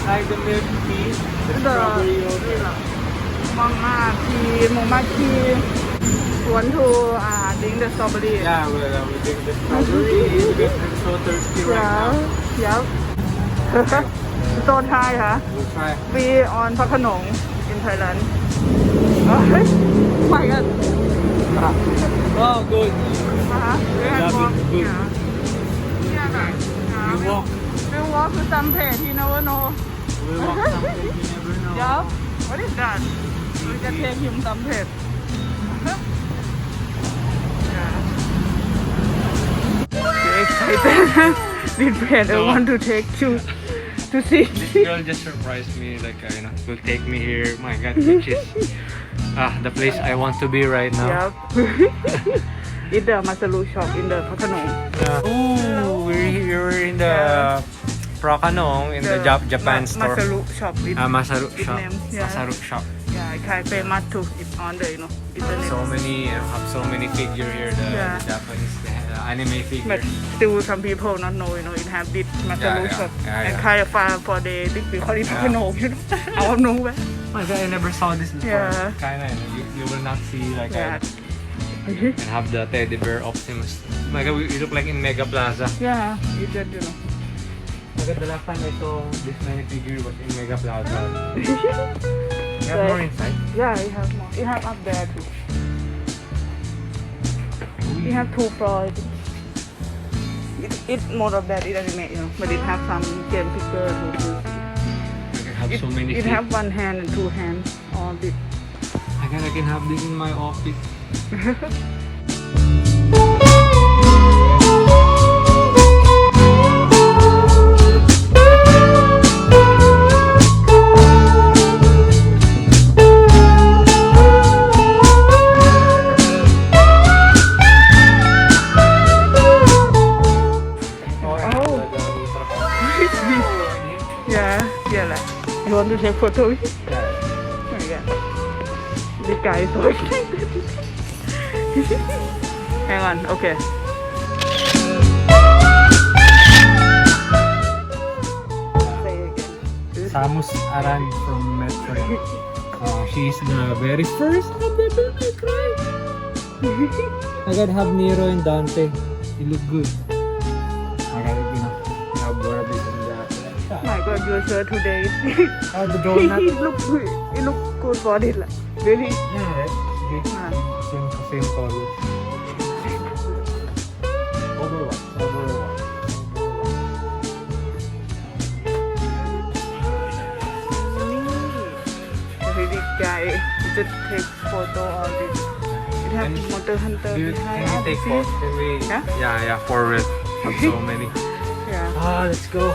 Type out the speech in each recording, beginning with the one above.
like the milk tea, the strawberry yogurt. Momaki want to drink the strawberry. Yeah, we'll drink the strawberry because I'm so thirsty right now. Yep. So Thai, huh? We'll try. We on Phra Khanong in Thailand. Oh my God. Oh, good. We walk. Good. Yeah. We walk. We walk to some place, you never know. We walk someplace you never know. Yeah. What is that? We can take him some place. Excited. This friend I want to take you to see. This girl just surprised me, like will take me here. My God, which is the place I want to be right now. Yep. In the Masaru shop in the Phra Khanong. Oh, we're in the Phra Khanong in the Japan store. Masaru shop. Masaru shop. Yeah. Masaru shop. Yeah, it's kind of famous too. It's on the internet. So many have so many figure here. The Japanese anime figure. But still some people not know, it have this Masaru shop. And kind of far for the big people in Phra Khanong, I don't know where. My God, I never saw this before. Yeah. Kinda, you will not see like Yeah. and have the teddy bear Optimus. My God, we look like in Mega Plaza. Yeah, you did, My God, the last time I saw this many figure was in Mega Plaza. You have more inside? Yeah, you have more. You have up there too. You have 2 floors. It's more of that, it anime, but it have some game figure too. I can have so many It have 1 hand and 2 hands, all this. I can have this in my office. Yeah, like, you want to take photo? Yeah. Oh my God. This guy is so excited. Hang on, okay. Say again. Samus Aran from Metroid. She's the very first Devil May Cry. I gotta have Nero and Dante. You look good. I gotta, have Barbie and Oh my God, your shirt today. the donut. It look good. It look good for it. Like, really? Yeah, right? Same color. Overwatch. Really guy, just take photo of it. It have Motor Hunter behind. Can you take photos? Can we? Yeah, forward. Have so many. Yeah. Let's go.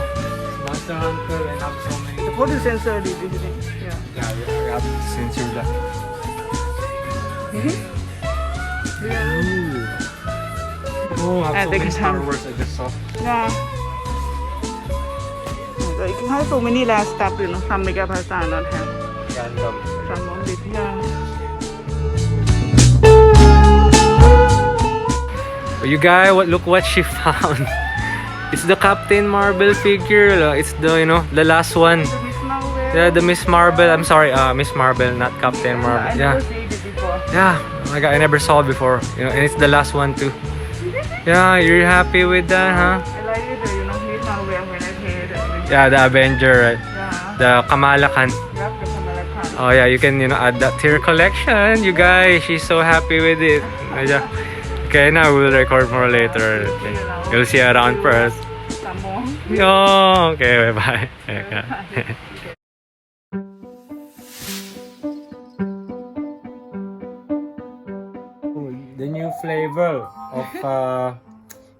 Monster Hunter and have so many. The photo sensor did it. Yeah. Yeah, we have to censor that. Oh, I have so many Star Wars I just saw. Yeah. You can have so many last stuff, some Mega Plaza not have. Random. Some on it, yeah. You guys, look what she found. It's the Captain Marvel figure. It's the the last one. The Miss Marvel. Yeah, the Miss Marvel. I'm sorry, Miss Marvel, not Captain Marvel. I never seen it before. Yeah. Oh my God, I never saw it before. And it's the last one too. Yeah, you're happy with that, huh? I like it, Miss Marvel when I played it. Yeah, the Avenger, right? Yeah. The Kamalakan. Yep, the Kamalakan. Oh yeah, you can add that to your collection. You guys, she's so happy with it. Okay, now we'll record more later. Okay. You'll see her around first. Some more. Oh, okay, bye. The new flavor of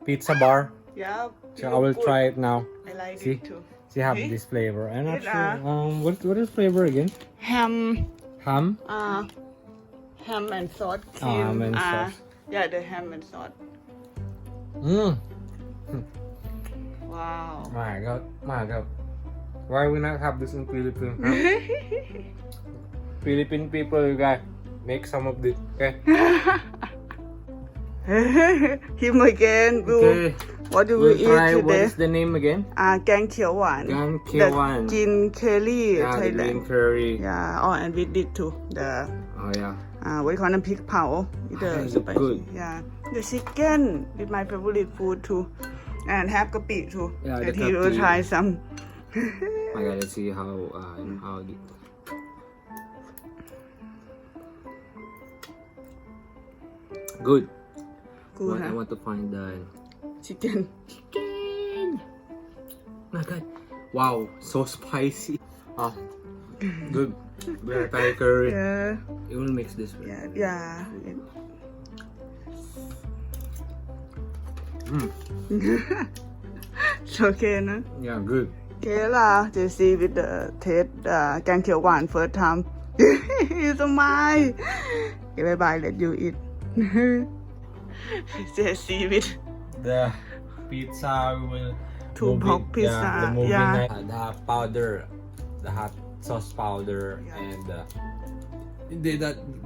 pizza bar. Yeah. So I will try it now. I like See? it too. See, have this flavor. I'm not It, sure. What is flavor again? Ham. Ham? Ham and sauce. Ham and sauce. Yeah, the ham and sauce. Mmm. Wow. My God. Why we not have this in Philippines? Huh? Philippine people, you guys, make some of this, okay? Him again. Okay. What do we We'll eat try. What today? is the name again? แกงเขียวหวาน Gang K1. Green curry Yeah, the green Thailand curry. yeah oh and we did too the Oh yeah. what do you call น้ำพริกเผา the Ah, it's spicy good. yeah the chicken is my favorite food too and have กะปิ too Yeah, the and he will kapi. try some I gotta see how good. good I want to find the chicken chicken. My God. Wow, so spicy. Oh, good. Very Thai curry. yeah It will mix this with. yeah Mm. it's okay นะ Yeah, good. เคล่ะ JC with the taste แกงเขียวหวาน first time you smile okay bye bye let you eat JC with The pizza will. Two pork pizza, The moving yeah. night. The powder, the hot sauce powder, Yeah. and they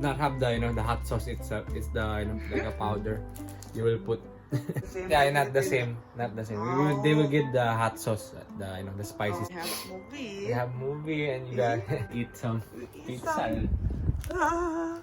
not have the the hot sauce itself. It's the like a powder. You will put. Same Yeah, not the thing. same. Not the same. They will get the hot sauce, the spicy. have movie You have movie and you gotta eat some pizza. Ah.